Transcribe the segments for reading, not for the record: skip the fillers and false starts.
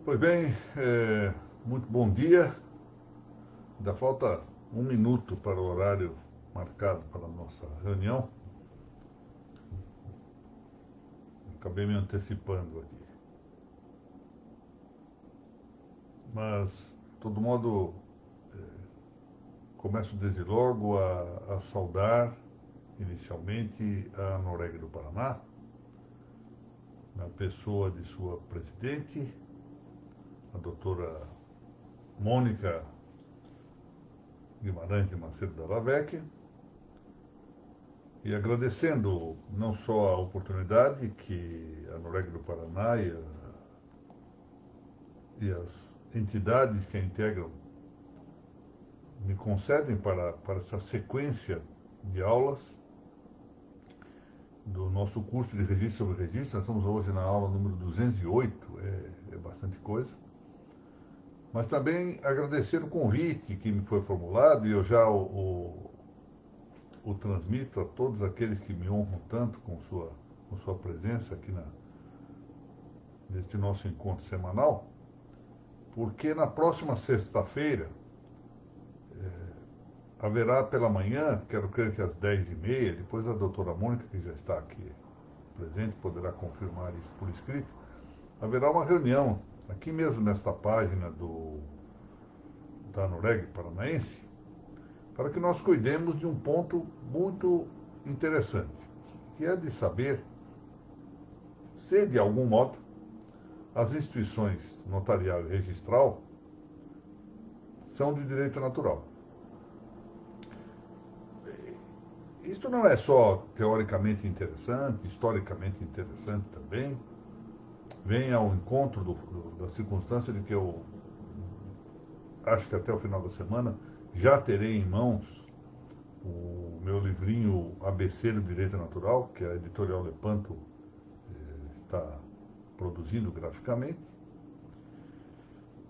Pois bem, muito bom dia. Ainda falta um minuto para o horário marcado para a nossa reunião. Acabei me antecipando aqui. Mas, de todo modo, começo desde logo a saudar, inicialmente, a Norégia do Paraná, na pessoa de sua presidente, a doutora Mônica Guimarães de Macedo Della Vecchia, e agradecendo não só a oportunidade que a Norégia do Paraná e as entidades que a integram me concedem para essa sequência de aulas do nosso curso de registro sobre registro. Nós estamos hoje na aula número 208, é bastante coisa. Mas também agradecer o convite que me foi formulado, e eu já o transmito a todos aqueles que me honram tanto com sua presença aqui neste nosso encontro semanal, porque na próxima sexta-feira haverá pela manhã, quero crer que às 10h30, depois a doutora Mônica, que já está aqui presente, poderá confirmar isso por escrito, haverá uma reunião, aqui mesmo nesta página da Norégia Paranaense, para que nós cuidemos de um ponto muito interessante, que é de saber se, de algum modo, as instituições notarial e registral são de direito natural. Isso não é só teoricamente interessante, historicamente interessante também, vem ao encontro da circunstância de que eu acho que até o final da semana já terei em mãos o meu livrinho ABC do Direito Natural, que a editorial Lepanto está produzindo graficamente,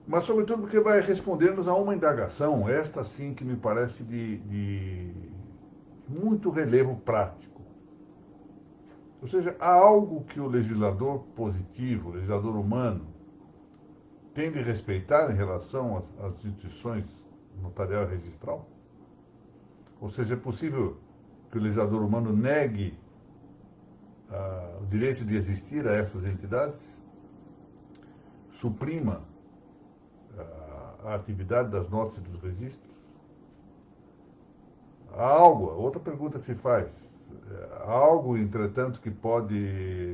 mas sobretudo porque vai responder-nos a uma indagação, esta sim que me parece de muito relevo prático. Ou seja, há algo que o legislador positivo, o legislador humano, tem de respeitar em relação às instituições notarial e registral? Ou seja, é possível que o legislador humano negue o direito de existir a essas entidades? Suprima a atividade das notas e dos registros? Há algo, outra pergunta que se faz, há algo, entretanto, que pode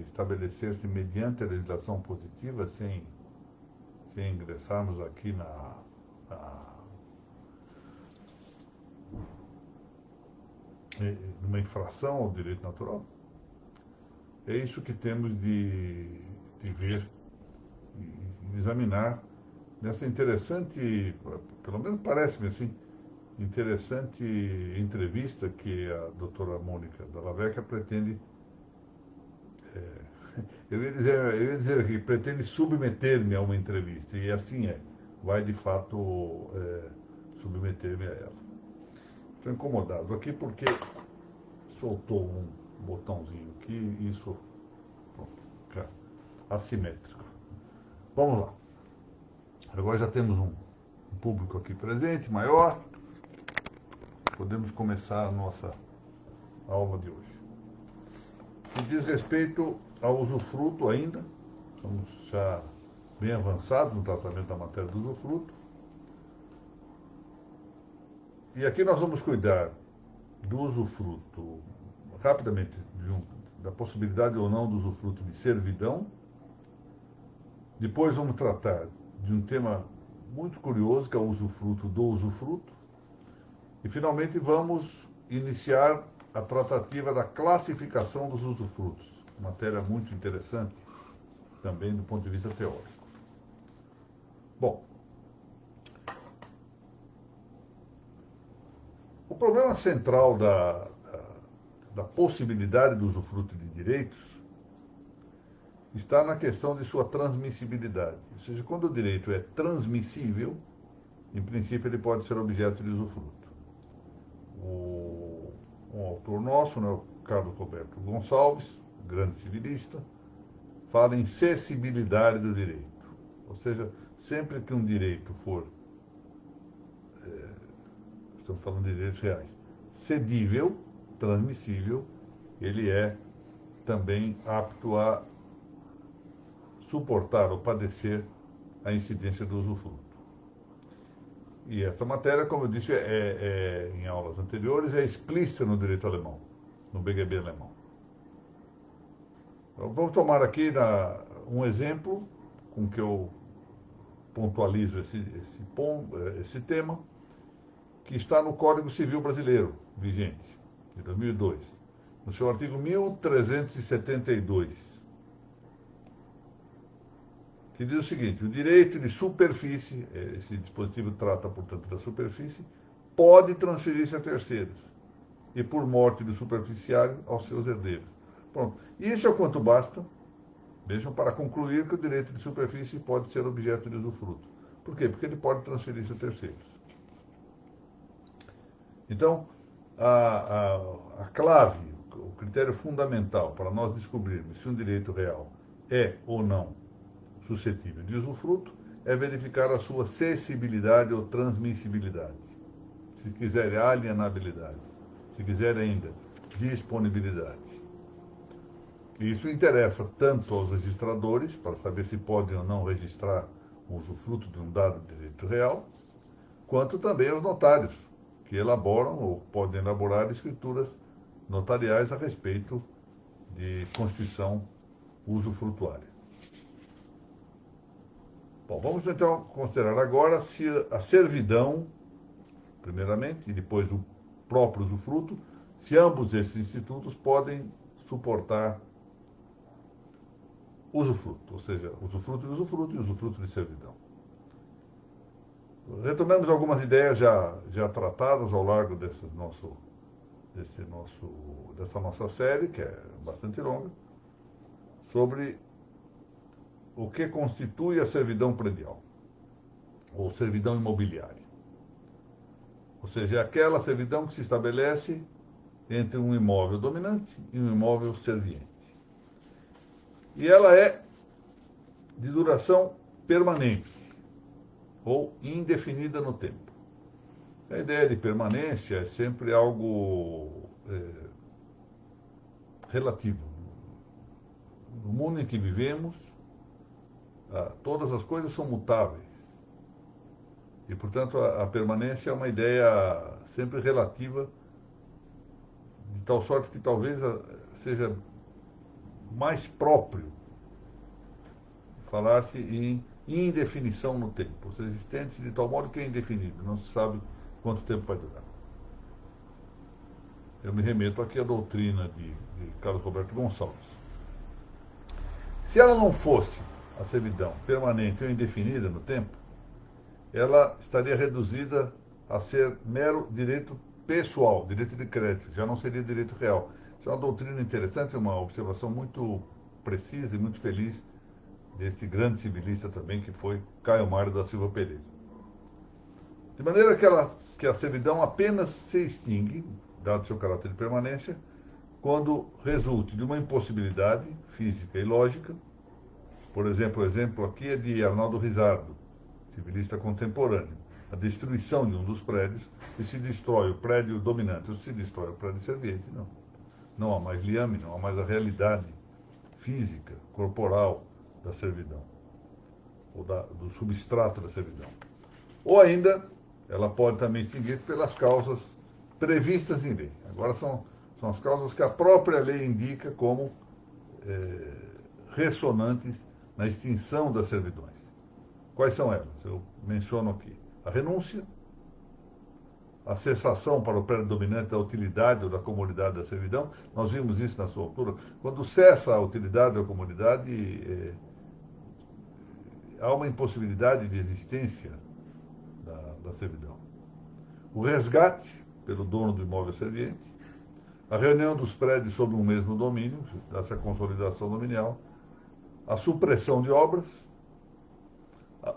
estabelecer-se mediante a legislação positiva sem ingressarmos aqui numa infração ao direito natural? É isso que temos de ver e examinar nessa interessante, pelo menos parece-me assim, interessante entrevista que a doutora Mônica Della Vecchia pretende, eu ia dizer que pretende submeter-me a uma entrevista, e assim vai de fato submeter-me a ela. Estou incomodado aqui porque soltou um botãozinho aqui, isso, pronto, fica assimétrico. Vamos lá. Agora já temos um público aqui presente, maior. Podemos começar a nossa aula de hoje. Que diz respeito ao usufruto ainda, estamos já bem avançados no tratamento da matéria do usufruto. E aqui nós vamos cuidar do usufruto, rapidamente, da possibilidade ou não do usufruto de servidão. Depois vamos tratar de um tema muito curioso, que é o usufruto do usufruto. E, finalmente, vamos iniciar a tratativa da classificação dos usufrutos, matéria muito interessante também do ponto de vista teórico. Bom, o problema central da possibilidade do usufruto de direitos está na questão de sua transmissibilidade. Ou seja, quando o direito é transmissível, em princípio ele pode ser objeto de usufruto. Um autor nosso, né, o Carlos Roberto Gonçalves, grande civilista, fala em cessibilidade do direito. Ou seja, sempre que um direito for, estamos falando de direitos reais, cedível, transmissível, ele é também apto a suportar ou padecer a incidência do usufruto. E essa matéria, como eu disse, em aulas anteriores, é explícita no direito alemão, no BGB alemão. Então, vamos tomar aqui um exemplo com que eu pontualizo esse tema, que está no Código Civil Brasileiro, vigente, de 2002, no seu artigo 1372, que diz o seguinte: o direito de superfície, esse dispositivo trata, portanto, da superfície, pode transferir-se a terceiros, e por morte do superficiário, aos seus herdeiros. Pronto. Isso é o quanto basta, vejam, para concluir que o direito de superfície pode ser objeto de usufruto. Por quê? Porque ele pode transferir-se a terceiros. Então, a clave, o critério fundamental para nós descobrirmos se um direito real é ou não suscetível de usufruto é verificar a sua cessibilidade ou transmissibilidade. Se quiser, alienabilidade. Se quiser ainda, disponibilidade. Isso interessa tanto aos registradores, para saber se podem ou não registrar o usufruto de um dado direito real, quanto também aos notários, que elaboram ou podem elaborar escrituras notariais a respeito de constituição usufrutuária. Bom, vamos então considerar agora se a servidão, primeiramente, e depois o próprio usufruto, se ambos esses institutos podem suportar usufruto, ou seja, usufruto de usufruto e usufruto de servidão. Retomamos algumas ideias já tratadas ao largo dessa nossa série, que é bastante longa, sobre o que constitui a servidão predial, ou servidão imobiliária. Ou seja, é aquela servidão que se estabelece entre um imóvel dominante e um imóvel serviente. E ela é de duração permanente ou indefinida no tempo. A ideia de permanência é sempre algo relativo. No mundo em que vivemos, todas as coisas são mutáveis. E, portanto, a permanência é uma ideia sempre relativa, de tal sorte que talvez seja mais próprio falar-se em indefinição no tempo. Ou seja, existente de tal modo que é indefinido, não se sabe quanto tempo vai durar. Eu me remeto aqui à doutrina de Carlos Roberto Gonçalves. Se ela não fosse a servidão permanente ou indefinida no tempo, ela estaria reduzida a ser mero direito pessoal, direito de crédito, já não seria direito real. Isso é uma doutrina interessante, uma observação muito precisa e muito feliz deste grande civilista também, que foi Caio Mário da Silva Pereira. De maneira que a servidão apenas se extingue, dado seu caráter de permanência, quando resulte de uma impossibilidade física e lógica. Por exemplo, o exemplo aqui é de Arnaldo Rizzardo, civilista contemporâneo. A destruição de um dos prédios, se destrói o prédio dominante ou se destrói o prédio serviente, não. Não há mais liame, não há mais a realidade física, corporal da servidão, ou do substrato da servidão. Ou ainda, ela pode também extinguir pelas causas previstas em lei. Agora são as causas que a própria lei indica como ressonantes na extinção das servidões. Quais são elas? Eu menciono aqui. A renúncia, a cessação para o predominante da utilidade ou da comodidade da servidão. Nós vimos isso na sua altura. Quando cessa a utilidade ou a comodidade, há uma impossibilidade de existência da servidão. O resgate pelo dono do imóvel serviente, a reunião dos prédios sob um mesmo domínio, essa consolidação dominial, a supressão de obras,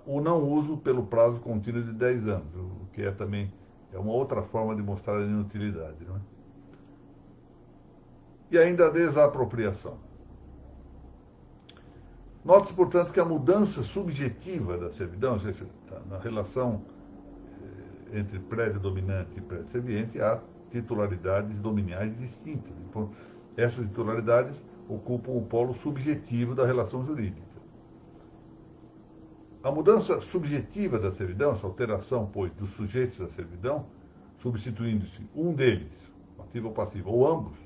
o não uso pelo prazo contínuo de 10 anos, o que também é uma outra forma de mostrar a inutilidade. Não é? E ainda a desapropriação. Note-se, portanto, que a mudança subjetiva da servidão, ou seja, na relação entre prédio dominante e prédio serviente, há titularidades dominiais distintas. Então, essas titularidades ocupam o polo subjetivo da relação jurídica. A mudança subjetiva da servidão, essa alteração, pois, dos sujeitos da servidão, substituindo-se um deles, ativo ou passivo, ou ambos,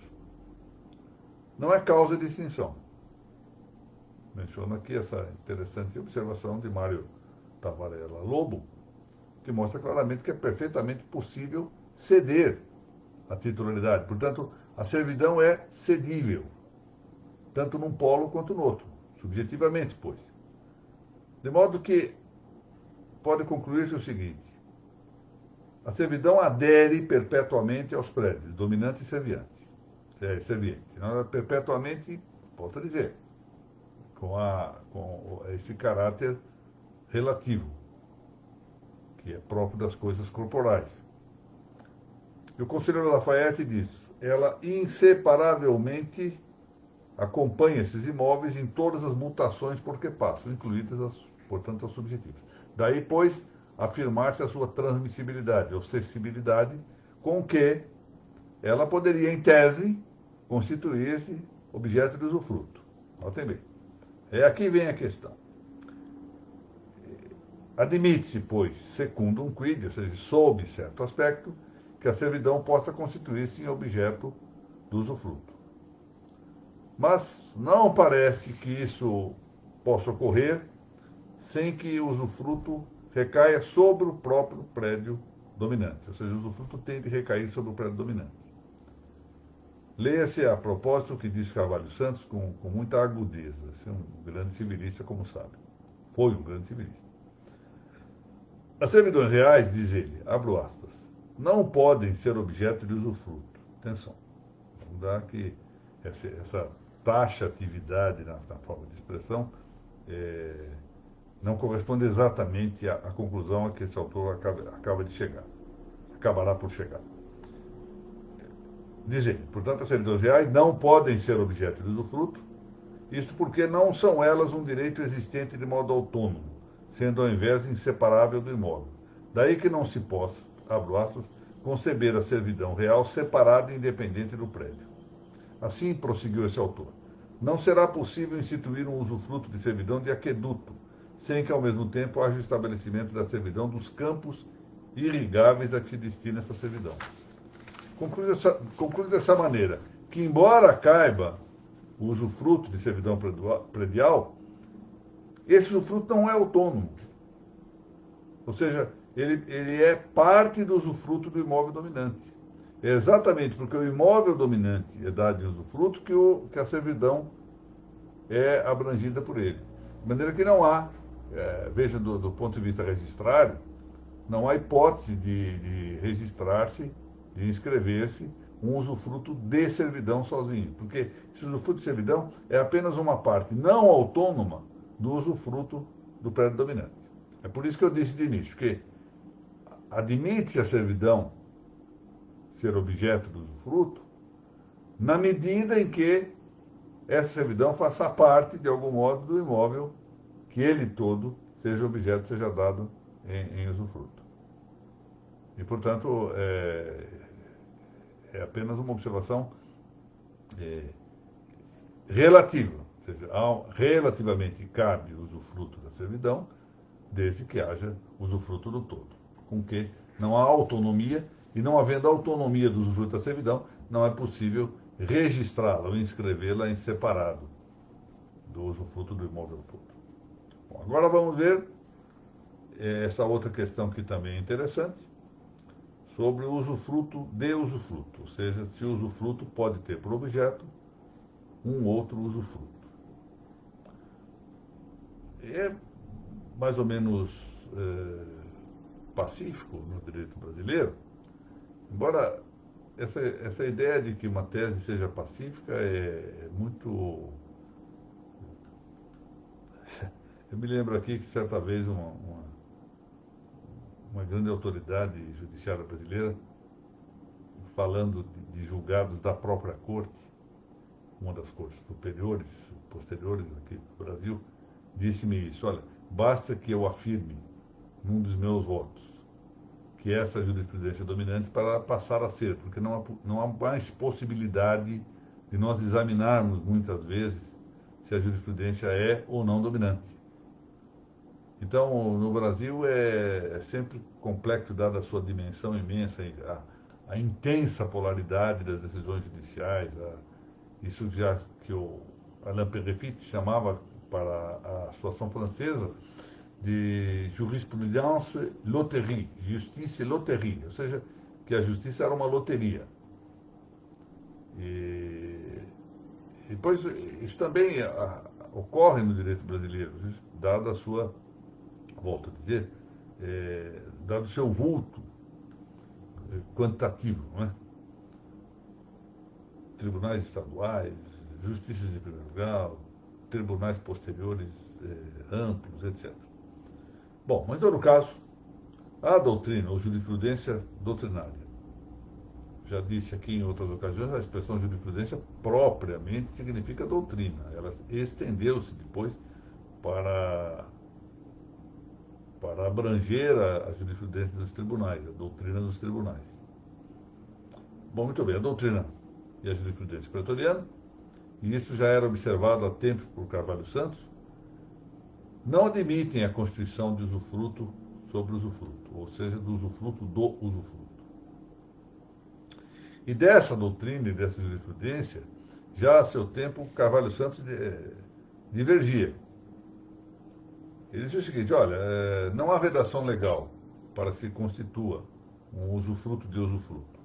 não é causa de extinção. Menciono aqui essa interessante observação de Mário Tavarella Lobo, que mostra claramente que é perfeitamente possível ceder a titularidade. Portanto, a servidão é cedível, tanto num polo quanto no outro, subjetivamente, pois. De modo que pode concluir-se o seguinte: a servidão adere perpetuamente aos prédios, dominante e serviente. Não, perpetuamente, volto a dizer, com esse caráter relativo, que é próprio das coisas corporais. E o conselheiro Lafayette diz: ela inseparavelmente acompanha esses imóveis em todas as mutações por que passam, incluídas, portanto, as subjetivas. Daí, pois, afirmar-se a sua transmissibilidade ou cessibilidade, com que ela poderia, em tese, constituir-se objeto de usufruto. Notem bem. Aqui vem a questão. Admite-se, pois, secundum quid, ou seja, sob certo aspecto, que a servidão possa constituir-se em objeto do usufruto. Mas não parece que isso possa ocorrer sem que o usufruto recaia sobre o próprio prédio dominante. Ou seja, o usufruto tem de recair sobre o prédio dominante. Leia-se a propósito o que diz Carvalho Santos com muita agudeza. Esse é um grande civilista, como sabe. Foi um grande civilista. As servidões reais, diz ele, abro aspas, não podem ser objeto de usufruto. Atenção. Vamos dar que essa taxatividade na forma de expressão não corresponde exatamente à conclusão a que esse autor acaba de chegar. Acabará por chegar. Diz ele, portanto, as servidões reais não podem ser objeto de usufruto, isto porque não são elas um direito existente de modo autônomo, sendo ao invés inseparável do imóvel. Daí que não se possa, abro aspas, conceber a servidão real separada e independente do prédio. Assim, prosseguiu esse autor, não será possível instituir um usufruto de servidão de aqueduto, sem que ao mesmo tempo haja o estabelecimento da servidão dos campos irrigáveis a que se destina essa servidão. Conclui dessa maneira, que embora caiba o usufruto de servidão predial, esse usufruto não é autônomo. Ou seja, ele é parte do usufruto do imóvel dominante. É exatamente porque o imóvel dominante é dado em usufruto que a servidão é abrangida por ele. De maneira que não há, veja do ponto de vista registrário, não há hipótese de registrar-se, de inscrever-se um usufruto de servidão sozinho. Porque esse usufruto de servidão é apenas uma parte não autônoma do usufruto do prédio dominante. É por isso que eu disse de início que admite-se a servidão ser objeto do usufruto na medida em que essa servidão faça parte, de algum modo, do imóvel que ele todo seja objeto, seja dado em usufruto. E, portanto, é apenas uma observação relativa. Ou seja, relativamente cabe o usufruto da servidão, desde que haja usufruto do todo. Com que não há autonomia, e não havendo autonomia do usufruto da servidão, não é possível registrá-la ou inscrevê-la em separado do usufruto do imóvel todo. Bom, agora vamos ver essa outra questão que também é interessante, sobre o usufruto de usufruto, ou seja, se o usufruto pode ter por objeto um outro usufruto. É mais ou menos pacífico no direito brasileiro, embora essa ideia de que uma tese seja pacífica é muito... Eu me lembro aqui que certa vez uma grande autoridade judiciária brasileira, falando de julgados da própria corte, uma das cortes posteriores aqui do Brasil, disse-me isso: olha, basta que eu afirme num dos meus votos que essa jurisprudência é dominante para passar a ser, porque não há mais possibilidade de nós examinarmos muitas vezes se a jurisprudência é ou não dominante. Então, no Brasil é sempre complexo, dada a sua dimensão imensa, a intensa polaridade das decisões judiciais, isso já que o Alain Peyrefitte chamava para a situação francesa de jurisprudence loterie, justiça e loterie, ou seja, que a justiça era uma loteria. E depois, isso também ocorre no direito brasileiro, dada a sua, volto a dizer, dado o seu vulto quantitativo, não é? Tribunais estaduais, justiças de primeiro grau, tribunais posteriores amplos, etc. Bom, mas em todo caso, a doutrina ou jurisprudência doutrinária, já disse aqui em outras ocasiões, a expressão jurisprudência propriamente significa doutrina. Ela estendeu-se depois para abranger a jurisprudência dos tribunais, a doutrina dos tribunais. Bom, muito bem, a doutrina e a jurisprudência pretoriana, e isso já era observado há tempos por Carvalho Santos, não admitem a constituição de usufruto sobre usufruto, ou seja, do usufruto do usufruto. E dessa doutrina e dessa jurisprudência, já a seu tempo, Carvalho Santos divergia. Ele dizia o seguinte: olha, não há vedação legal para que se constitua um usufruto de usufruto.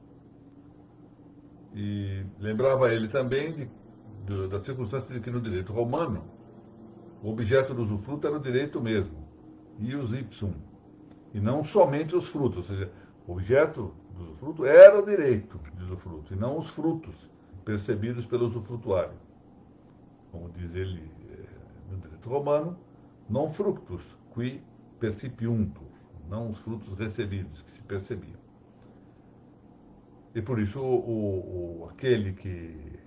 E lembrava ele também da circunstância de que no direito romano, o objeto do usufruto era o direito mesmo, ius ipsum, e não somente os frutos, ou seja, o objeto do usufruto era o direito de usufruto, e não os frutos percebidos pelo usufrutuário. Como diz ele no direito romano, non fructus qui percipiuntur, não os frutos recebidos, que se percebiam. E por isso aquele que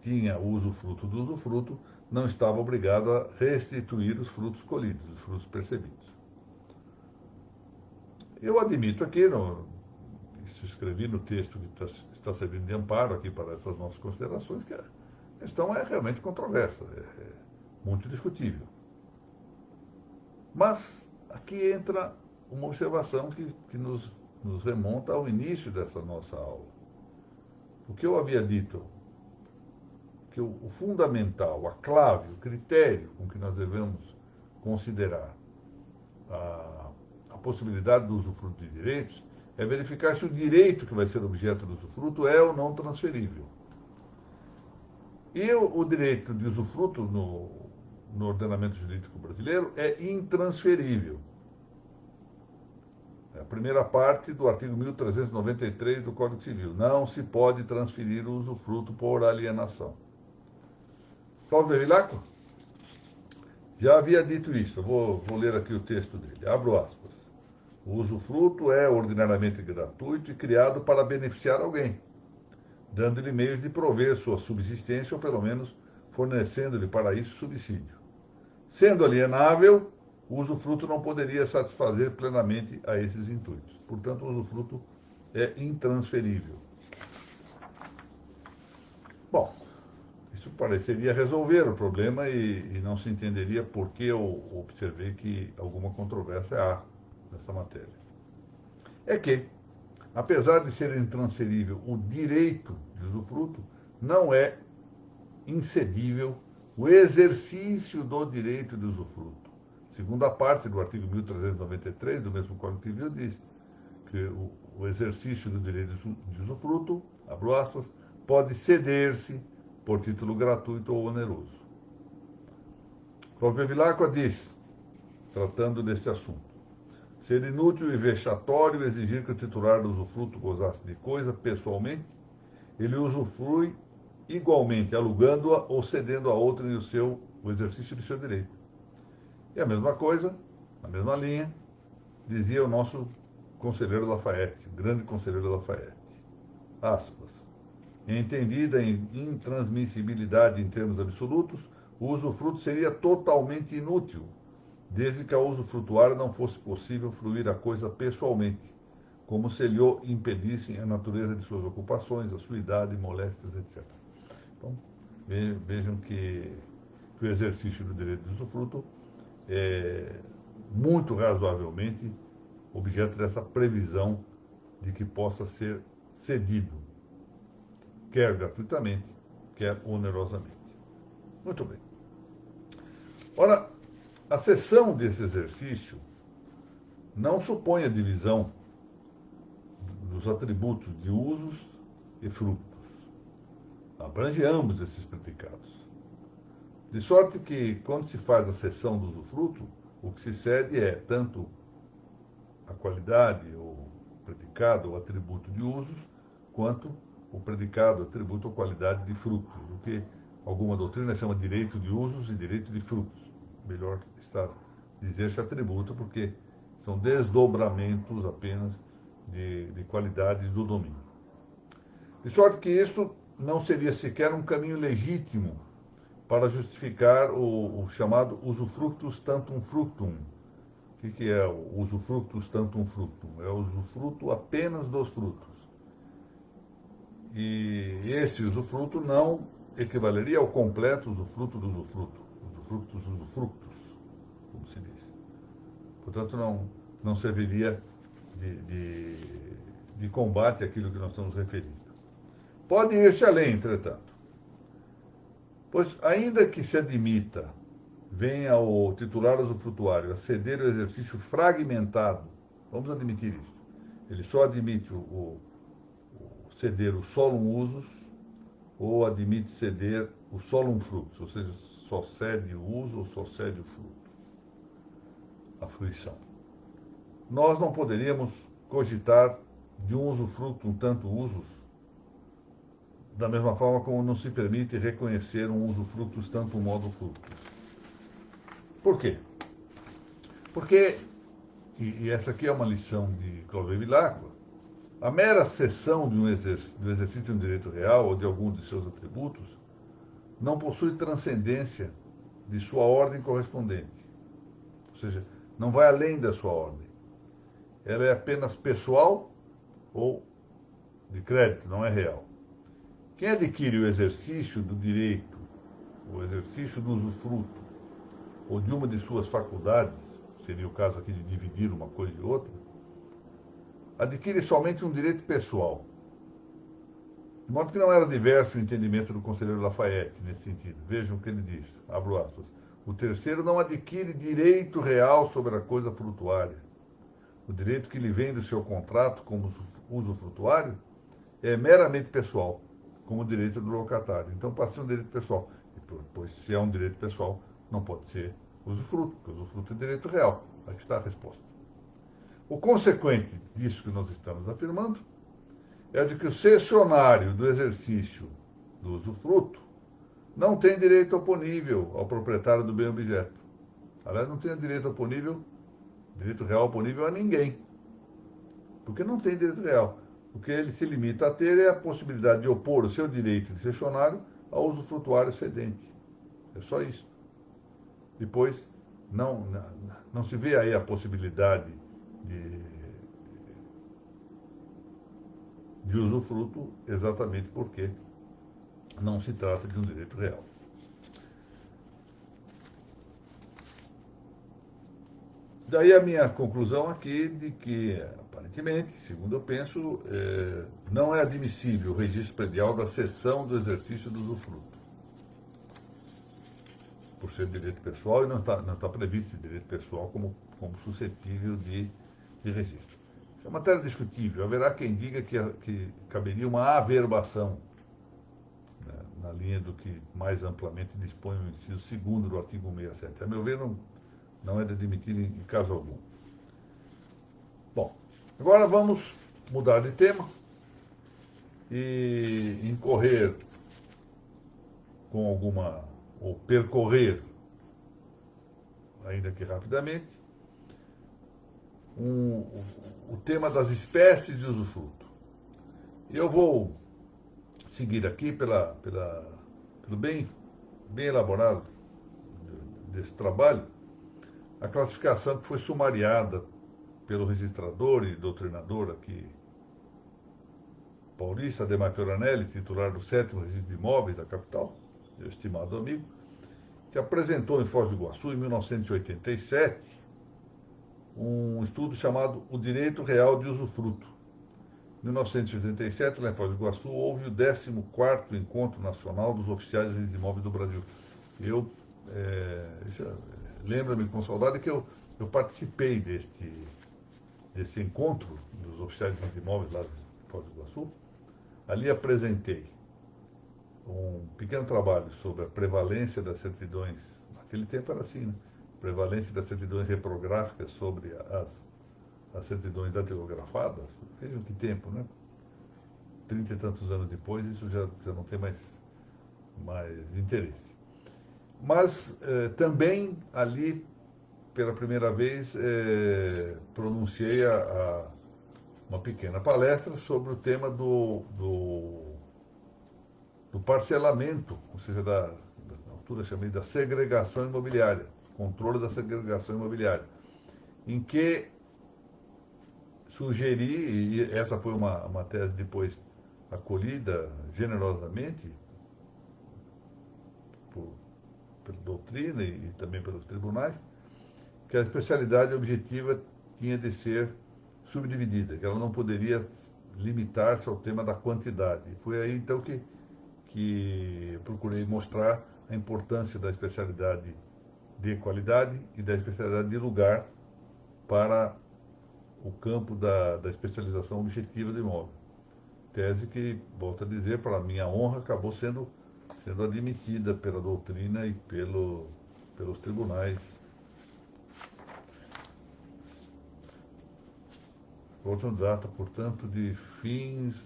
tinha o usufruto do usufruto não estava obrigado a restituir os frutos colhidos, os frutos percebidos. Eu admito aqui, isso escrevi no texto que está servindo de amparo aqui para essas nossas considerações, que a questão é realmente controversa, é muito discutível. Mas aqui entra uma observação que nos remonta ao início dessa nossa aula. O que eu havia dito, que o fundamental, a clave, o critério com que nós devemos considerar a possibilidade do usufruto de direitos é verificar se o direito que vai ser objeto do usufruto é ou não transferível. E o direito de usufruto no ordenamento jurídico brasileiro é intransferível. É a primeira parte do artigo 1393 do Código Civil. Não se pode transferir o usufruto por alienação. Cláudio Bevilacqua já havia dito isso. Eu vou ler aqui o texto dele. Abro aspas. O usufruto é ordinariamente gratuito e criado para beneficiar alguém, dando-lhe meios de prover sua subsistência ou, pelo menos, fornecendo-lhe para isso subsídio. Sendo alienável, o usufruto não poderia satisfazer plenamente a esses intuitos. Portanto, o usufruto é intransferível. Bom, isso pareceria resolver o problema e não se entenderia por que eu observei que alguma controvérsia há nessa matéria. É que, apesar de ser intransferível o direito de usufruto, não é incedível o exercício do direito de usufruto. Segunda parte do artigo 1393 do mesmo Código Civil diz que o exercício do direito de usufruto, abro aspas, pode ceder-se por título gratuito ou oneroso. Cláudio Bevilacqua diz, tratando deste assunto: ser inútil e vexatório exigir que o titular do usufruto gozasse de coisa pessoalmente, ele usufrui igualmente, alugando-a ou cedendo a outrem o exercício de seu direito. E a mesma coisa, na mesma linha, dizia o nosso conselheiro Lafayette, o grande conselheiro Lafayette. Aspas. Entendida em intransmissibilidade em termos absolutos, o usufruto seria totalmente inútil, desde que ao usufrutuário não fosse possível fruir a coisa pessoalmente, como se lhe impedissem a natureza de suas ocupações, a sua idade, moléstias, etc. Então, vejam que o exercício do direito de usufruto é muito razoavelmente objeto dessa previsão de que possa ser cedido, quer gratuitamente, quer onerosamente. Muito bem. Ora, a cessão desse exercício não supõe a divisão dos atributos de usos e frutos. Abrange ambos esses predicados. De sorte que, quando se faz a cessão do usufruto, o que se cede é tanto a qualidade, ou predicado, ou atributo de usos, quanto o predicado, atributo ou qualidade de frutos, o que alguma doutrina chama direito de usos e direito de frutos. Melhor está dizer-se atributo, porque são desdobramentos apenas de qualidades do domínio. De sorte que isso não seria sequer um caminho legítimo para justificar o chamado usufructus tantum fructum. O que é o usufructus tantum fructum? É o usufruto apenas dos frutos. E esse usufruto não equivaleria ao completo usufruto do usufruto. Usufructus usufructus, como se diz. Portanto, não serviria de combate àquilo que nós estamos referindo. Pode ir-se além, entretanto. Pois, ainda que se admita, venha o titular usufrutuário a ceder o exercício fragmentado, vamos admitir isso, ele só admite ceder o solum usus ou admite ceder o solum fructus, ou seja, só cede o uso ou só cede o fruto, a fruição. Nós não poderíamos cogitar de um usufruto um tanto usus, da mesma forma como não se permite reconhecer um usufructus tanto modo fructus. Por quê? Porque, e essa aqui é uma lição de Clovis Vilacqua, a mera cessão do exercício de um direito real ou de algum de seus atributos não possui transcendência de sua ordem correspondente. Ou seja, não vai além da sua ordem. Ela é apenas pessoal ou de crédito, não é real. Quem adquire o exercício do direito, o exercício do usufruto, ou de uma de suas faculdades, seria o caso aqui de dividir uma coisa de outra, adquire somente um direito pessoal. De modo que não era diverso o entendimento do conselheiro Lafayette nesse sentido. Vejam o que ele diz, abro aspas. O terceiro não adquire direito real sobre a coisa frutuária. O direito que lhe vem do seu contrato como usufrutuário é meramente pessoal, como o direito do locatário. Então passa a ser um direito pessoal. Pois se é um direito pessoal, não pode ser usufruto, porque o usufruto é direito real. Aqui está a resposta. O consequente disso que nós estamos afirmando é de que o cessionário do exercício do usufruto não tem direito oponível ao proprietário do bem objeto. Aliás, não tem direito oponível, direito real oponível a ninguém. Porque não tem direito real. O que ele se limita a ter é a possibilidade de opor o seu direito de cessionário ao usufrutuário cedente. É só isso. Depois, não se vê aí a possibilidade de usufruto, exatamente porque não se trata de um direito real. Daí a minha conclusão aqui de que, aparentemente, segundo eu penso, não é admissível o registro predial da cessão do exercício do usufruto, por ser direito pessoal, e não está previsto direito pessoal como suscetível de registro. Isso é matéria discutível. Haverá quem diga que caberia uma averbação, né, na linha do que mais amplamente dispõe o inciso 2º do artigo 167. A meu ver, não é de admitir em caso algum. Bom, agora vamos mudar de tema e incorrer com ou percorrer, ainda que rapidamente, o tema das espécies de usufruto. E eu vou seguir aqui pelo bem elaborado desse trabalho, a classificação que foi sumariada pelo registrador e doutrinador aqui, paulista, Ademar Fioranelli, titular do 7º Registro de Imóveis da capital, meu estimado amigo, que apresentou em Foz do Iguaçu, em 1987, um estudo chamado O Direito Real de Usufruto. Em 1987, lá em Foz do Iguaçu, houve o 14º Encontro Nacional dos Oficiais de Imóveis do Brasil. Eu, lembra-me com saudade que eu participei desse encontro dos oficiais de imóveis lá de Foz do Iguaçu. Ali apresentei um pequeno trabalho sobre a prevalência das certidões, naquele tempo era assim, né? Prevalência das certidões reprográficas sobre as certidões datilografadas. Vejam que tempo, né? 30 e tantos anos depois, isso já não tem mais interesse. Mas também ali, pela primeira vez, pronunciei uma pequena palestra sobre o tema do parcelamento, ou seja, da altura chamei da segregação imobiliária, controle da segregação imobiliária, em que sugeri, e essa foi uma tese depois acolhida generosamente pela doutrina e também pelos tribunais, que a especialidade objetiva tinha de ser subdividida, que ela não poderia limitar-se ao tema da quantidade. Foi aí então que procurei mostrar a importância da especialidade de qualidade e da especialidade de lugar para o campo da especialização objetiva do imóvel. Tese que, volto a dizer, para minha honra, acabou sendo admitida pela doutrina e pelos tribunais. Outra data, portanto, de fins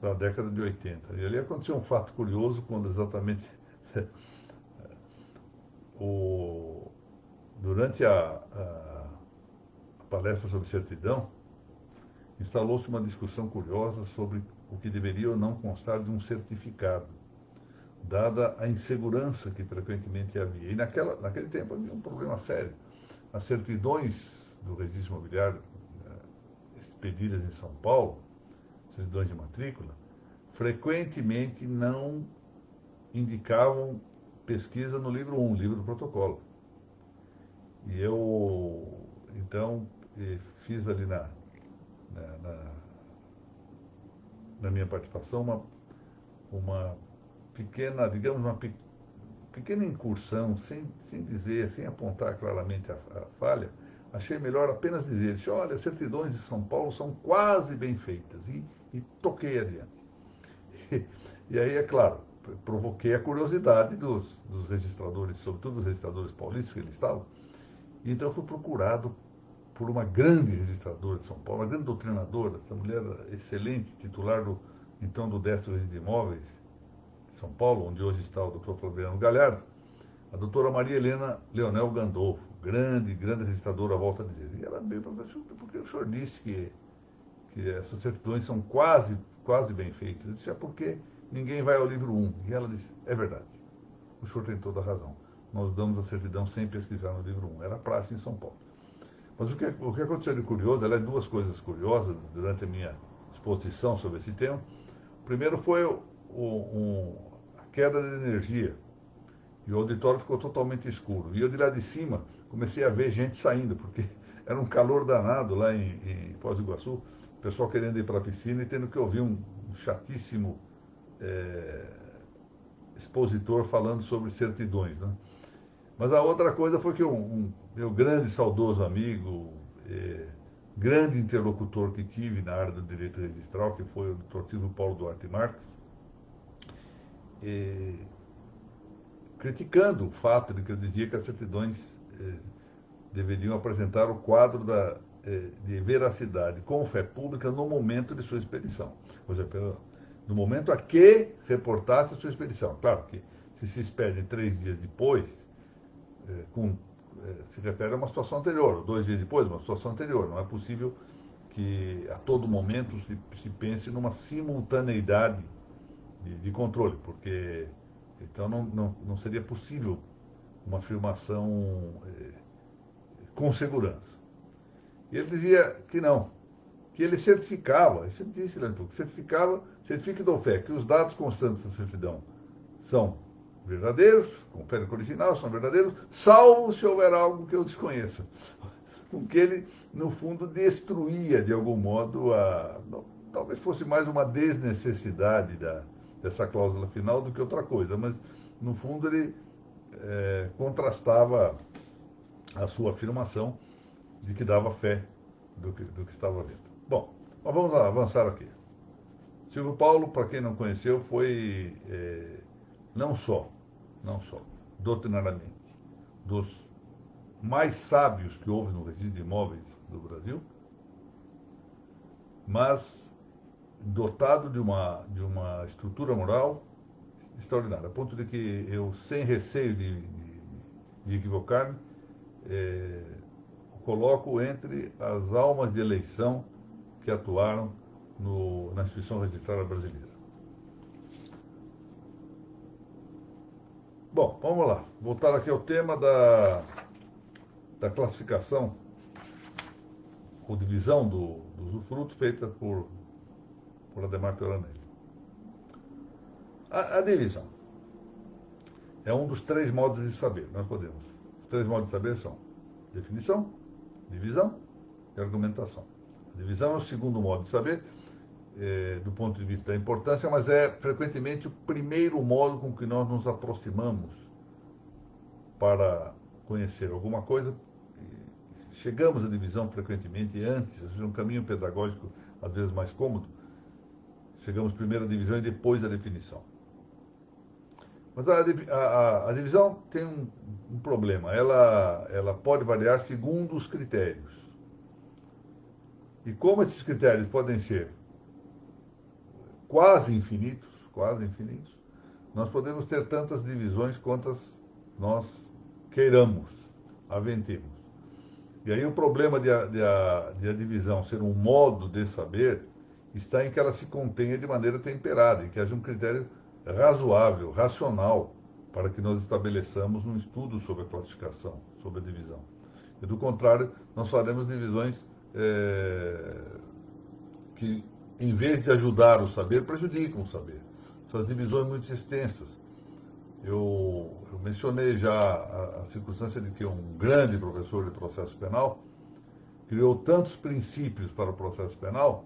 da década de 80. E ali aconteceu um fato curioso, quando exatamente durante a palestra sobre certidão, instalou-se uma discussão curiosa sobre o que deveria ou não constar de um certificado, dada a insegurança que frequentemente havia. E naquele tempo havia um problema sério. As certidões do registro imobiliário expedidas em São Paulo, certidões de matrícula, frequentemente não indicavam pesquisa no livro 1, livro do protocolo. E eu, então, fiz ali na minha participação uma pequena, digamos, uma pequena incursão, sem dizer, sem apontar claramente a falha. Achei melhor apenas dizer, olha, as certidões de São Paulo são quase bem feitas, e toquei adiante. E aí, é claro, provoquei a curiosidade dos registradores, sobretudo dos registradores paulistas que eles estavam. E então eu fui procurado por uma grande registradora de São Paulo, uma grande doutrinadora, essa mulher excelente, titular do 10º Registro de Imóveis de São Paulo, onde hoje está o Dr. Flaviano Galhardo, a doutora Maria Helena Leonel Gandolfo, grande registradora, volta a dizer. E ela veio para mim, porque o senhor disse que essas certidões são quase bem feitas? Eu disse, é porque ninguém vai ao livro 1. E ela disse, é verdade, o senhor tem toda a razão. Nós damos a certidão sem pesquisar no livro 1. Era praxe em São Paulo. Mas o que aconteceu de curioso, ela é duas coisas curiosas durante a minha exposição sobre esse tema. O primeiro foi a queda de energia. E o auditório ficou totalmente escuro. E eu de lá de cima comecei a ver gente saindo, porque era um calor danado lá em Foz do Iguaçu, o pessoal querendo ir para a piscina e tendo que ouvir um chatíssimo expositor falando sobre certidões, né? Mas a outra coisa foi que meu grande saudoso amigo, grande interlocutor que tive na área do direito registral, que foi o Dr. Silvio Paulo Duarte Marques, criticando o fato de que eu dizia que as certidões deveriam apresentar o quadro de veracidade com fé pública no momento de sua expedição. Ou seja, no momento a que reportasse a sua expedição. Claro que se expede 3 dias depois, se refere a uma situação anterior, 2 dias depois, uma situação anterior. Não é possível que a todo momento se pense numa simultaneidade de controle, porque então não seria possível uma afirmação com segurança. E ele dizia que não, que ele certificava, ele sempre disse, certifique do fé, que os dados constantes da certidão são verdadeiros, confere com o original, são verdadeiros, salvo se houver algo que eu desconheça. Com que ele, no fundo, destruía, de algum modo, talvez fosse mais uma desnecessidade dessa cláusula final do que outra coisa, mas, no fundo, ele contrastava a sua afirmação de que dava fé do que estava vendo. Bom, mas vamos lá, avançar aqui. Silvio Paulo, para quem não conheceu, foi não só, doutrinariamente, dos mais sábios que houve no registro de imóveis do Brasil, mas dotado de uma estrutura moral extraordinária, a ponto de que eu, sem receio de equivocar-me, coloco entre as almas de eleição que atuaram na instituição registrada brasileira. Bom, vamos lá. Voltar aqui ao tema da classificação ou divisão do usufruto feita por Adhemar Coronel. A divisão é um dos três modos de saber. Os três modos de saber são definição, divisão e argumentação. A divisão é o segundo modo de saber, do ponto de vista da importância, mas é frequentemente o primeiro modo com que nós nos aproximamos para conhecer alguma coisa. Chegamos à divisão frequentemente antes, é um caminho pedagógico às vezes mais cômodo. Chegamos primeiro à divisão e depois à definição. Mas a divisão tem um problema, ela pode variar segundo os critérios. E como esses critérios podem ser quase infinitos, nós podemos ter tantas divisões quantas nós queiramos, aventemos. E aí o problema de a divisão ser um modo de saber está em que ela se contenha de maneira temperada, em que haja um critério razoável, racional, para que nós estabeleçamos um estudo sobre a classificação, sobre a divisão. E do contrário, nós faremos divisões que, em vez de ajudar o saber, prejudicam o saber. São divisões muito extensas. Eu mencionei já a circunstância de que um grande professor de processo penal criou tantos princípios para o processo penal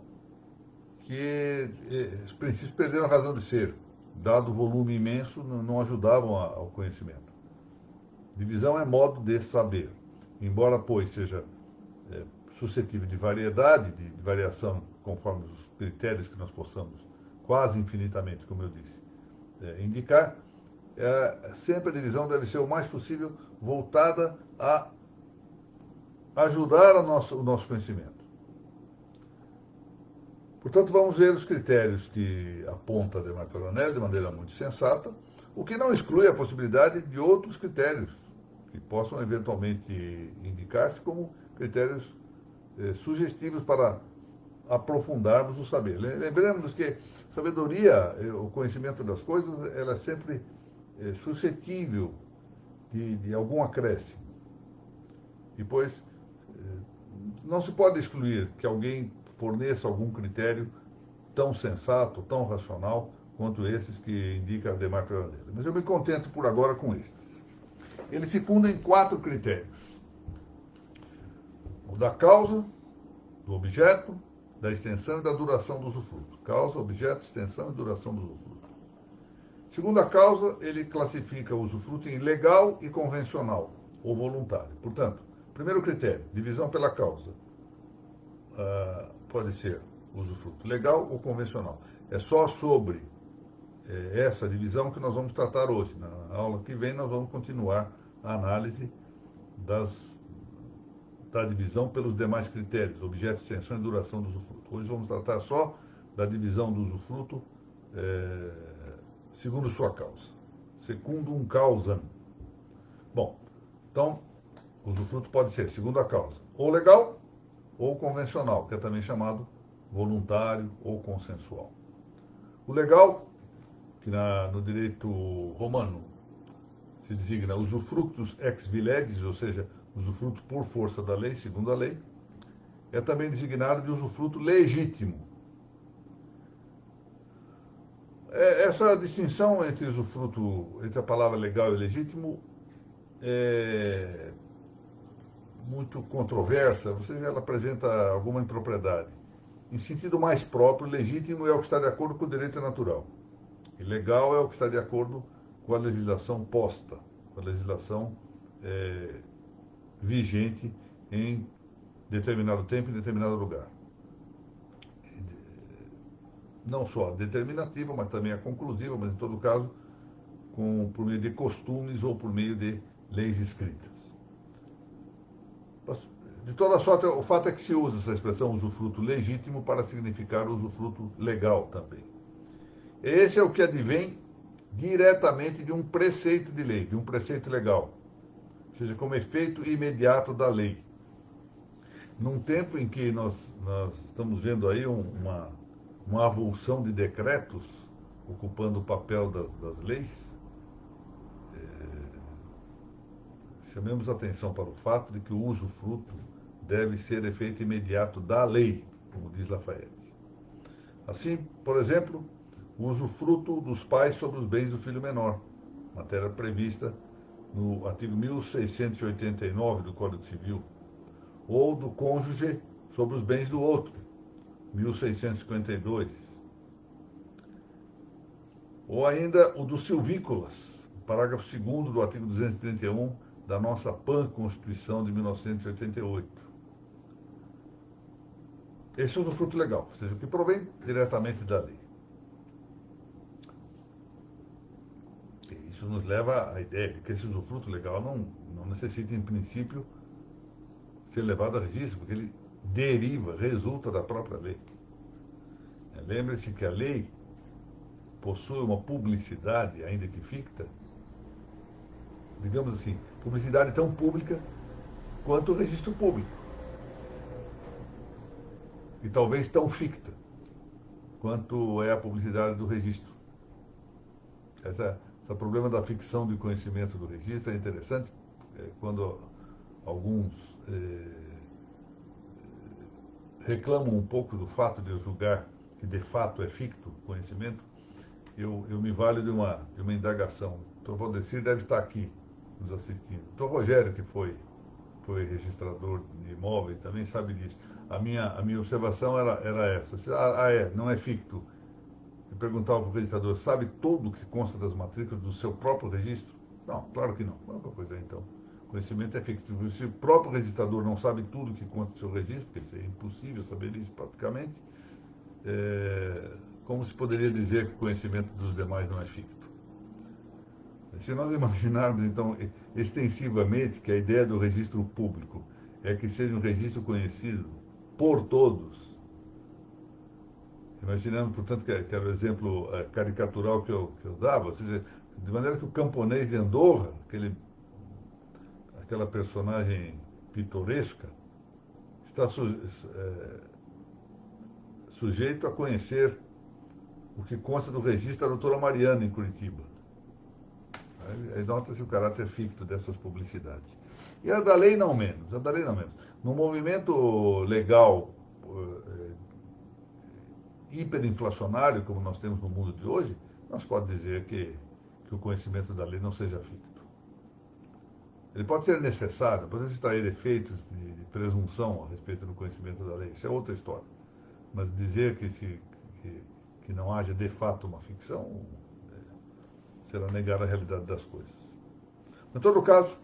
que os princípios perderam a razão de ser. Dado o volume imenso, não ajudavam ao conhecimento. Divisão é modo de saber. Embora, pois, seja suscetível de variedade, de variação, conforme os critérios que nós possamos, quase infinitamente, como eu disse, indicar, sempre a divisão deve ser o mais possível voltada a ajudar o nosso conhecimento. Portanto, vamos ver os critérios que aponta Adhemar Coronel de maneira muito sensata, o que não exclui a possibilidade de outros critérios que possam eventualmente indicar-se como critérios sugestivos para aprofundarmos o saber. Lembremos que sabedoria, o conhecimento das coisas, ela é sempre suscetível de algum acréscimo. E, pois, não se pode excluir que alguém forneça algum critério tão sensato, tão racional, quanto esses que indica Adhemar Coronel. Mas eu me contento por agora com estes. Ele se funda em 4 critérios: o da causa, do objeto, da extensão e da duração do usufruto. Causa, objeto, extensão e duração do usufruto. Segundo a causa, ele classifica o usufruto em legal e convencional, ou voluntário. Portanto, primeiro critério, divisão pela causa. Pode ser usufruto legal ou convencional. É só sobre essa divisão que nós vamos tratar hoje. Na aula que vem, nós vamos continuar a análise da divisão pelos demais critérios, objeto, extensão e duração do usufruto. Hoje vamos tratar só da divisão do usufruto segundo sua causa. Secundum causam. Bom, então, o usufruto pode ser, segundo a causa, ou legal ou convencional, que é também chamado voluntário ou consensual. O legal, que no direito romano se designa usufructus ex vilegis, ou seja, usufruto por força da lei, segundo a lei, é também designado de usufruto legítimo. Essa distinção entre usufruto, entre a palavra legal e legítimo, é muito controversa, ou seja, ela apresenta alguma impropriedade. Em sentido mais próprio, legítimo é o que está de acordo com o direito natural. E legal é o que está de acordo com a legislação posta, com a legislação vigente em determinado tempo e determinado lugar. Não só a determinativa, mas também a conclusiva, mas em todo caso, por meio de costumes ou por meio de leis escritas. De toda sorte, o fato é que se usa essa expressão usufruto legítimo para significar usufruto legal também. Esse é o que advém diretamente de um preceito de lei, de um preceito legal, ou seja, como efeito imediato da lei. Num tempo em que nós estamos vendo aí uma avulsão de decretos ocupando o papel das leis, chamemos atenção para o fato de que o usufruto deve ser efeito imediato da lei, como diz Lafayette. Assim, por exemplo, o usufruto dos pais sobre os bens do filho menor, matéria prevista no artigo 1689 do Código Civil, ou do cônjuge sobre os bens do outro, 1652. Ou ainda o dos silvícolas, parágrafo 2º do artigo 231 da nossa PAN-Constituição de 1988. Esse é o usufruto legal, ou seja, o que provém diretamente da lei. Isso nos leva à ideia de que esse usufruto legal não necessita, em princípio, ser levado a registro, porque ele resulta da própria lei. Lembre-se que a lei possui uma publicidade, ainda que ficta, digamos assim, publicidade tão pública quanto o registro público. E talvez tão ficta quanto é a publicidade do registro. Esse problema da ficção de conhecimento do registro é interessante, quando alguns reclamam um pouco do fato de eu julgar que de fato é ficto o conhecimento, eu me valho de uma indagação. O Dr. Valdecir deve estar aqui nos assistindo. O Dr. Rogério, que foi registrador de imóveis, também sabe disso. A minha observação era essa. Não é ficto. Eu perguntava para o registrador, sabe tudo o que consta das matrículas do seu próprio registro? Não, claro que não. Pois é, então. Conhecimento é fictível. Se o próprio registrador não sabe tudo o que consta do seu registro, porque é impossível saber isso praticamente, como se poderia dizer que o conhecimento dos demais não é ficto? Se nós imaginarmos, então, extensivamente que a ideia do registro público é que seja um registro conhecido por todos, imaginando, portanto, que era o exemplo caricatural que eu dava, ou seja, de maneira que o camponês de Andorra, aquela personagem pitoresca, está sujeito a conhecer o que consta do registro da doutora Mariana, em Curitiba. Aí nota-se o caráter ficto dessas publicidades. E a da lei não menos, No movimento legal hiperinflacionário, como nós temos no mundo de hoje, não se pode dizer que o conhecimento da lei não seja ficto. Ele pode ser necessário, pode extrair efeitos de presunção a respeito do conhecimento da lei, isso é outra história. Mas dizer que não haja de fato uma ficção será negar a realidade das coisas. Em todo caso,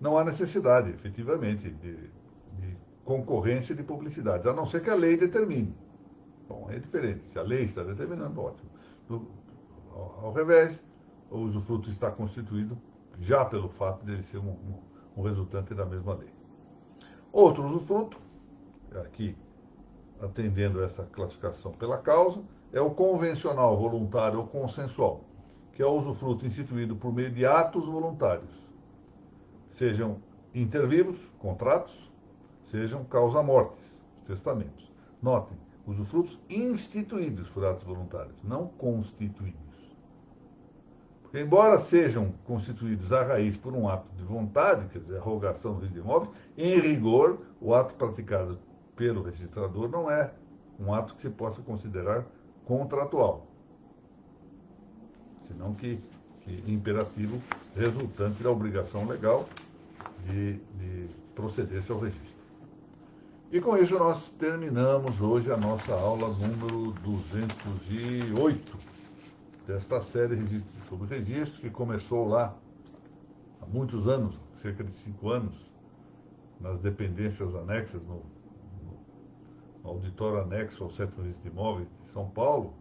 não há necessidade, efetivamente, de concorrência de publicidade, a não ser que a lei determine. Bom, é diferente. Se a lei está determinando, ótimo. Ao revés, o usufruto está constituído já pelo fato de ele ser um resultante da mesma lei. Outro usufruto, aqui atendendo a essa classificação pela causa, é o convencional, voluntário ou consensual, que é o usufruto instituído por meio de atos voluntários, sejam inter vivos, contratos, sejam causa-mortes, testamentos. Notem, usufrutos instituídos por atos voluntários, não constituídos. embora sejam constituídos à raiz por um ato de vontade, quer dizer, a rogação do registro de imóveis, em rigor, o ato praticado pelo registrador não é um ato que se possa considerar contratual, senão que imperativo resultante da obrigação legal de proceder-se ao registro. E com isso nós terminamos hoje a nossa aula número 208 desta série sobre registros, que começou lá há muitos anos, cerca de 5 anos, nas dependências anexas, no auditório anexo ao Centro de Registro de Imóveis de São Paulo,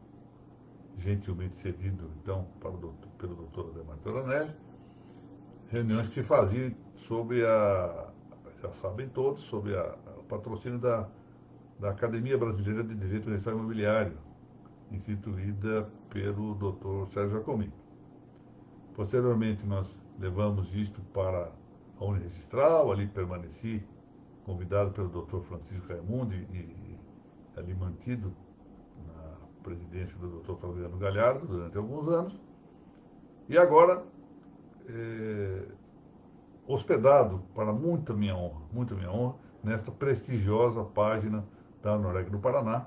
gentilmente cedido, então, pelo doutor Ademar Toranelli, reuniões que se faziam sobre já sabem todos, sobre o patrocínio da Academia Brasileira de Direito Registral Imobiliário, instituída pelo Dr. Sérgio Jacomini. Posteriormente, nós levamos isto para a Uniregistral, ali permaneci, convidado pelo Dr. Francisco Raimundo e ali mantido na presidência do Dr. Flaviano Galhardo durante alguns anos. E agora, hospedado, para muita minha honra, nesta prestigiosa página da Noreg do Paraná,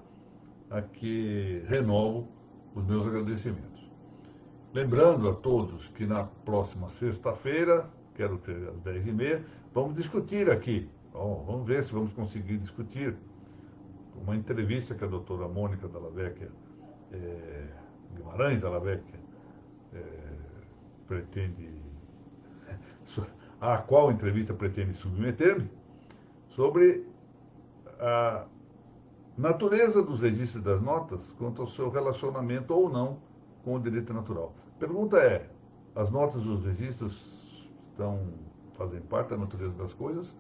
a que renovo os meus agradecimentos. Lembrando a todos que na próxima sexta-feira, quero ter às 10h30, vamos discutir aqui, vamos ver se vamos conseguir discutir uma entrevista que a doutora Mônica Dalla Vecchia, Guimarães Dalla Vecchia, pretende, a qual entrevista pretende submeter-me, sobre a natureza dos registros das notas quanto ao seu relacionamento ou não com o direito natural. A pergunta é, as notas dos registros fazem parte da natureza das coisas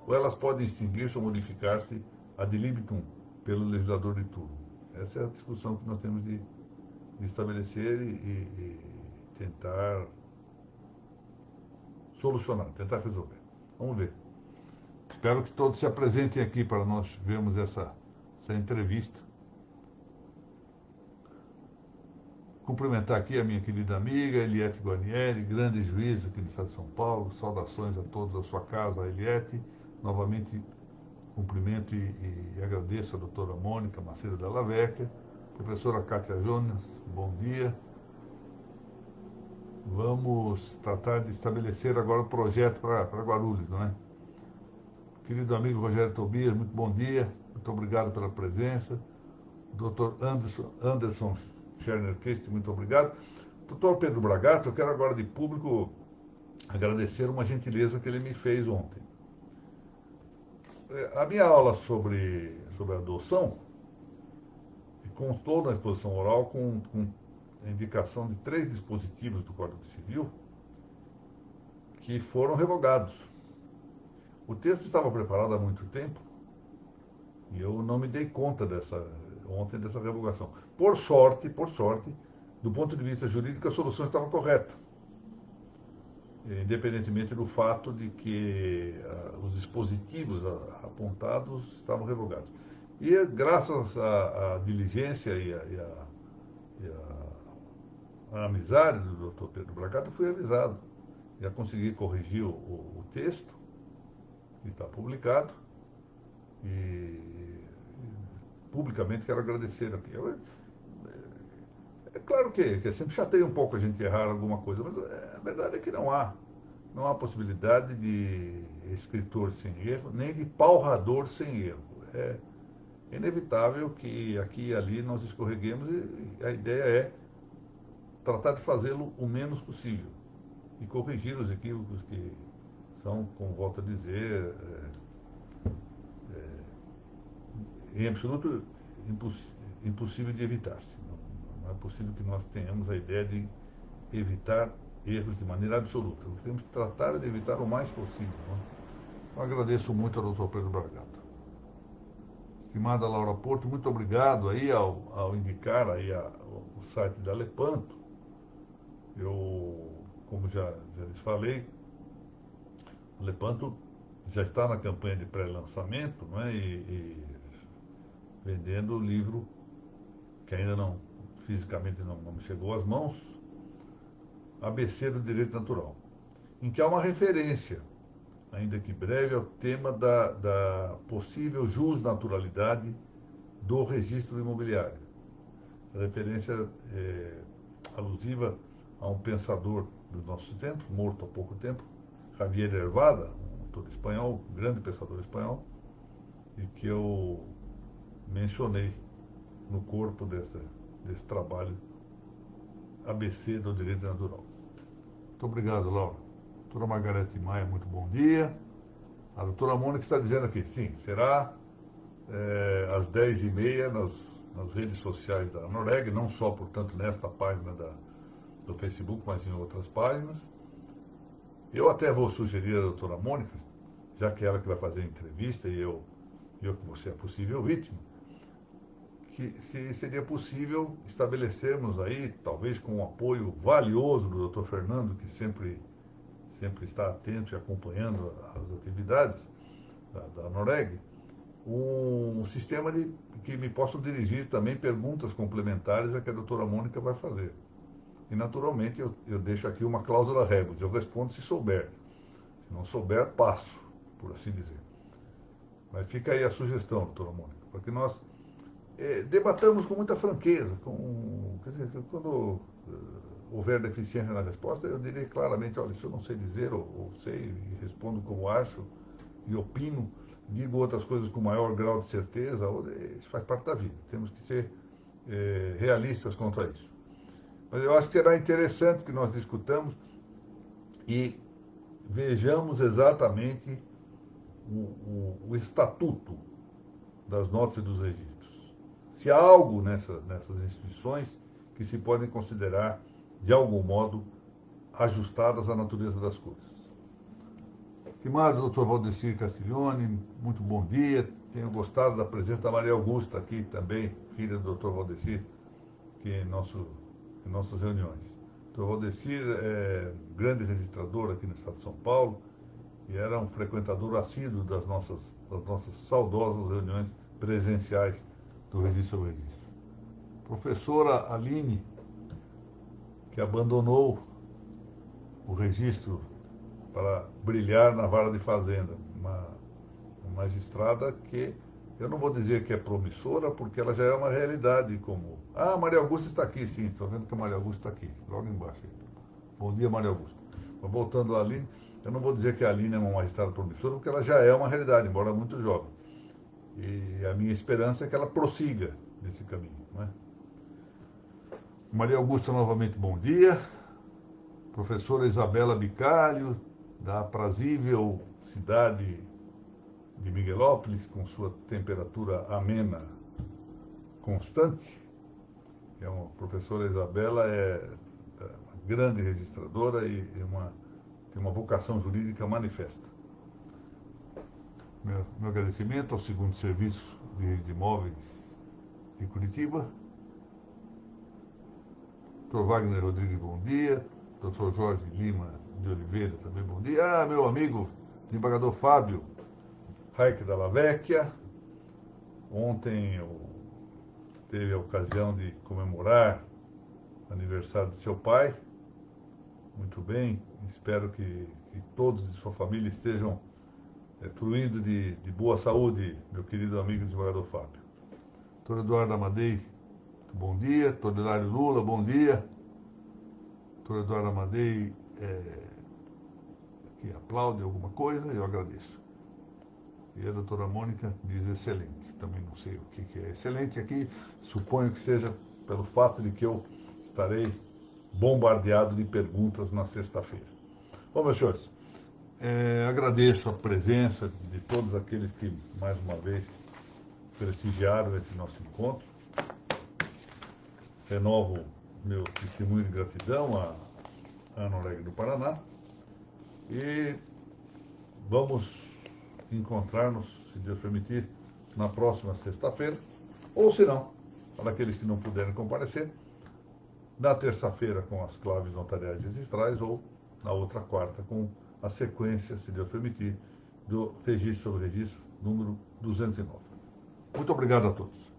ou elas podem extinguir-se ou modificar-se ad libitum pelo legislador de turno? Essa é a discussão que nós temos de estabelecer e tentar solucionar, tentar resolver. Vamos ver. Espero que todos se apresentem aqui para nós vermos essa entrevista. Cumprimentar aqui a minha querida amiga Eliette Guarnieri, grande juíza aqui do Estado de São Paulo. Saudações a todos da sua casa, Eliette. Novamente cumprimento e agradeço a doutora Mônica Macedo Dalla Vecchia, professora Cátia Jonas, bom dia. Vamos tratar de estabelecer agora o projeto para Guarulhos, não é? Querido amigo Rogério Tobias, muito bom dia, muito obrigado pela presença. Dr. Anderson Scherner Christ, muito obrigado. Doutor Pedro Bragato, eu quero agora de público agradecer uma gentileza que ele me fez ontem. A minha aula sobre adoção constou na exposição oral com a indicação de 3 dispositivos do Código Civil que foram revogados. O texto estava preparado há muito tempo e eu não me dei conta ontem dessa revogação. Por sorte, do ponto de vista jurídico, a solução estava correta, independentemente do fato de que os dispositivos apontados estavam revogados. E graças à diligência e à amizade do Dr. Pedro Bragato, eu fui avisado. Já consegui corrigir o texto, que está publicado, e publicamente quero agradecer aqui. É claro que sempre chateia um pouco a gente errar alguma coisa, mas a verdade é que não há possibilidade de escritor sem erro, nem de palrador sem erro. É inevitável que aqui e ali nós escorreguemos e a ideia é tratar de fazê-lo o menos possível e corrigir os equívocos que são, como volto a dizer, em absoluto impossível de evitar-se. Não é possível que nós tenhamos a ideia de evitar erros de maneira absoluta. O que temos que tratar é de evitar o mais possível. Não é? Eu agradeço muito ao Dr. Pedro Bragato. Estimada Laura Porto, muito obrigado aí ao indicar aí o site da Lepanto. Eu, como já lhes falei, a Lepanto já está na campanha de pré-lançamento, não é? E vendendo o livro que ainda fisicamente não me chegou às mãos, ABC do Direito Natural, em que há uma referência, ainda que breve, ao tema da possível jusnaturalidade do registro imobiliário. A referência é alusiva a um pensador do nosso tempo, morto há pouco tempo, Javier Hervada, um autor espanhol, um grande pensador espanhol, e que eu mencionei no corpo desse trabalho ABC do Direito Natural. Muito obrigado, Laura. Doutora Margarete Maia, muito bom dia. A doutora Mônica está dizendo aqui, sim, será às 10h30 nas redes sociais da Noreg, não só, portanto, nesta página do Facebook, mas em outras páginas. Eu até vou sugerir à doutora Mônica, já que é ela que vai fazer a entrevista e eu que você é possível vítima, que se seria possível estabelecermos aí, talvez com o apoio valioso do Dr. Fernando, que sempre está atento e acompanhando as atividades da Noreg, um sistema que me possam dirigir também perguntas complementares a que a doutora Mônica vai fazer. E, naturalmente, eu deixo aqui uma cláusula rebus, eu respondo se souber. Se não souber, passo, por assim dizer. Mas fica aí a sugestão, doutora Mônica, para que nós debatamos com muita franqueza. Quer dizer, quando houver deficiência na resposta, eu direi claramente, olha, isso eu não sei dizer, ou sei, e respondo como acho, e opino, digo outras coisas com maior grau de certeza, isso faz parte da vida. Temos que ser realistas quanto a isso. Mas eu acho que será interessante que nós discutamos e vejamos exatamente o estatuto das notas e dos registros. Se há algo nessas instituições que se podem considerar, de algum modo, ajustadas à natureza das coisas. Estimado Dr. Valdecir Castiglione, muito bom dia. Tenho gostado da presença da Maria Augusta aqui também, filha do Dr. Valdecir, que em nossas reuniões. O Dr. Valdecir é grande registrador aqui no estado de São Paulo e era um frequentador assíduo das nossas saudosas reuniões presenciais do Registro ao Registro. Professora Aline, que abandonou o registro para brilhar na vara de fazenda, uma magistrada que eu não vou dizer que é promissora, porque ela já é uma realidade como... Ah, Maria Augusta está aqui, sim, estou vendo que a Maria Augusta está aqui, logo embaixo. Bom dia, Maria Augusta. Mas voltando à Aline, eu não vou dizer que a Aline é uma magistrada promissora, porque ela já é uma realidade, embora muito jovem. E a minha esperança é que ela prossiga nesse caminho, não é? Maria Augusta, novamente, bom dia. Professora Isabela Bicalho, da aprazível cidade de Miguelópolis, com sua temperatura amena constante. A professora Isabela é uma grande registradora e tem uma vocação jurídica manifesta. Meu agradecimento ao segundo serviço de imóveis de Curitiba. Dr. Wagner Rodrigues, bom dia. Dr. Jorge Lima de Oliveira, também bom dia. Ah, meu amigo, desembargador Fábio Raik Dalla Vecchia. Ontem eu teve a ocasião de comemorar o aniversário de seu pai. Muito bem, espero que todos de sua família estejam fruindo de boa saúde, meu querido amigo desembargador Fábio. Dr. Eduardo Amadei, bom dia. Dr. Hilário Lula, bom dia. Dr. Eduardo Amadei que aplaude alguma coisa, eu agradeço. E a doutora Mônica diz excelente. Também não sei o que é excelente aqui, suponho que seja pelo fato de que eu estarei bombardeado de perguntas na sexta-feira. Bom, meus senhores, agradeço a presença de todos aqueles que, mais uma vez, prestigiaram esse nosso encontro. Renovo meu testemunho de gratidão à Noreg do Paraná e vamos encontrar-nos, se Deus permitir, na próxima sexta-feira, ou se não, para aqueles que não puderem comparecer, na terça-feira com as claves notariais registrais ou na outra quarta com a sequência, se Deus permitir, do registro sobre registro número 209. Muito obrigado a todos.